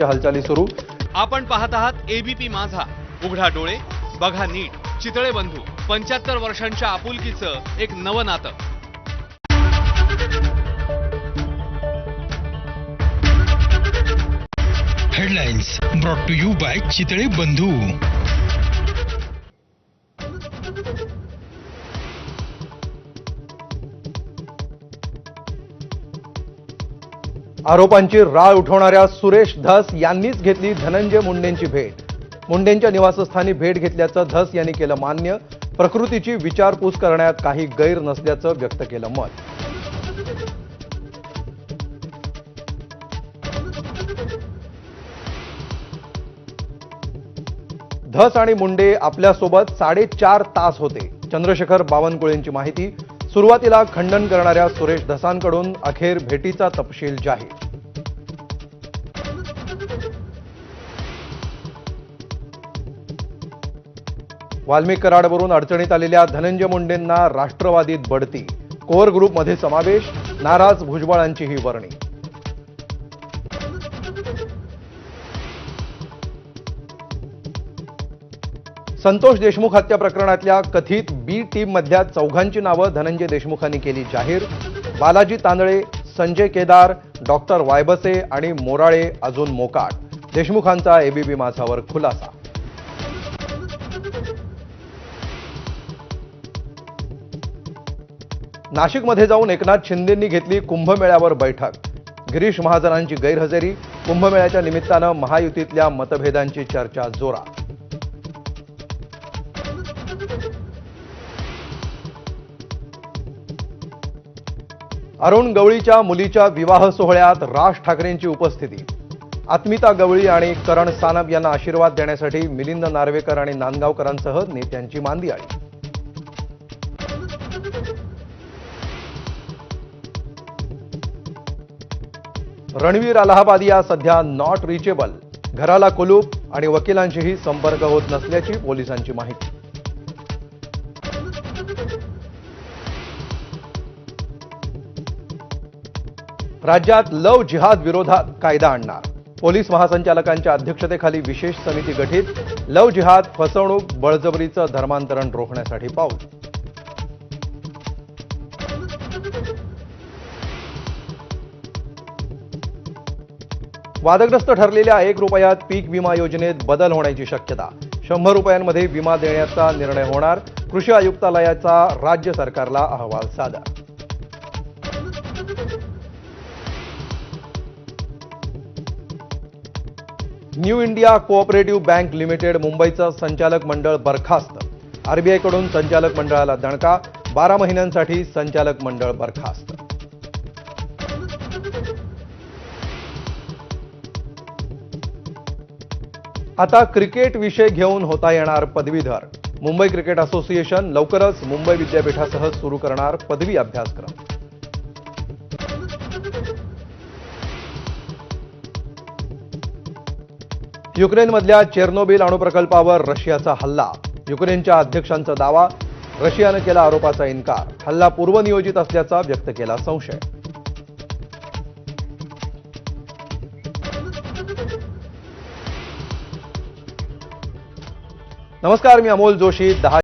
हालचाली सुरू। आपण पाहत आहात एबीपी माझा, उघडा डोळे बघा नीट। चितळे बंधू 75 वर्षांच्या आपुलकीचं एक नवं नातं। Headlines brought to you by Chitale Bandhu. आरोपांची राळ उठवणाऱ्या सुरेश धस यांनीच घेतली धनंजय मुंडेंची भेट। मुंडेंच्या निवासस्थानी भेट घेतल्याचं धस यांनी केलं मान्य। प्रकृतीची विचारपूस करण्यात काही गैर नसल्याचं व्यक्त केलं मत। धस आणि मुंडे आपल्यासोबत 4.5 तास होते। चंद्रशेखर बावनकुळेंची माहिती। सुरुवातीला खंडन करणाऱ्या सुरेश धसांकडून अखेर भेटीचा तपशील जाहीर। वाल्मिक कराडवरून अडचणीत आलेल्या धनंजय मुंडेंना राष्ट्रवादीत बढती। कोर ग्रुपमध्ये समावेश। नाराज भुजबळांची ही वर्णी। संतोष देशमुख हत्या प्रकरणातल्या कथित बी टीम मधल्या 4 नावं धनंजय देशमुखांनी केली जाहीर। बालाजी तांदळे, संजय केदार, डॉक्टर वायबसे आणि मोराळे अजून मोकाट। देशमुखांचा एबीपी माझावर खुलासा। नाशिकमध्ये जाऊन एकनाथ शिंदेंनी घेतली कुंभमेळ्यावर बैठक। गिरीश महाजनांची गैरहजेरी। कुंभमेळ्याच्या निमित्तानं महायुतीतल्या मतभेदांची चर्चा जोरात। अरुण गवळीच्या मुलीच्या विवाह सोहळ्यात राज ठाकरेंची उपस्थिती। अस्मिता गवळी आणि करण सानप यांना आशीर्वाद देण्यासाठी मिलिंद नार्वेकर आणि नांदगावकरांसह नेत्यांची मांदियाळी। रणवीर अलाहाबादिया सध्या नॉट रिचेबल। घराला कुलूप आणि वकिलांशीही संपर्क होत नसल्याची पोलिसांची माहिती। राज्यात लव जिहाद विरोधात कायदा आणणार। पोलीस महासंचालकांच्या अध्यक्षतेखाली विशेष समिती गठीत। लव जिहाद, फसवणूक, बळजबरीचं धर्मांतरण रोखण्यासाठी पाऊल। वादग्रस्त ठरलेल्या 1 रुपयात पीक विमा योजनेत बदल होण्याची शक्यता। 100 रुपयांमध्ये विमा देण्याचा निर्णय होणार। कृषी आयुक्तालयाचा राज्य सरकारला अहवाल सादर। New India cooperative bank limited मुंबईचं संचालक मंडळ बरखास्त। आरबीआयकडून संचालक मंडळाला दणका। 12 महिन्यांसाठी संचालक मंडळ बरखास्त। आता क्रिकेट विषय घेऊन होता येणार पदवीधर। मुंबई क्रिकेट असोसिएशन लवकरच मुंबई विद्यापीठासह सुरू करणार पदवी अभ्यासक्रम। युक्रेनमधल्या चेर्नोबिल अणुप्रकल्पावर रशियाचा हल्ला। युक्रेनच्या अध्यक्षांचा दावा। रशियानं केला आरोपाचा इन्कार। हल्ला पूर्वनियोजित असल्याचा व्यक्त केला संशय। नमस्कार, मी अमोल जोशी। 10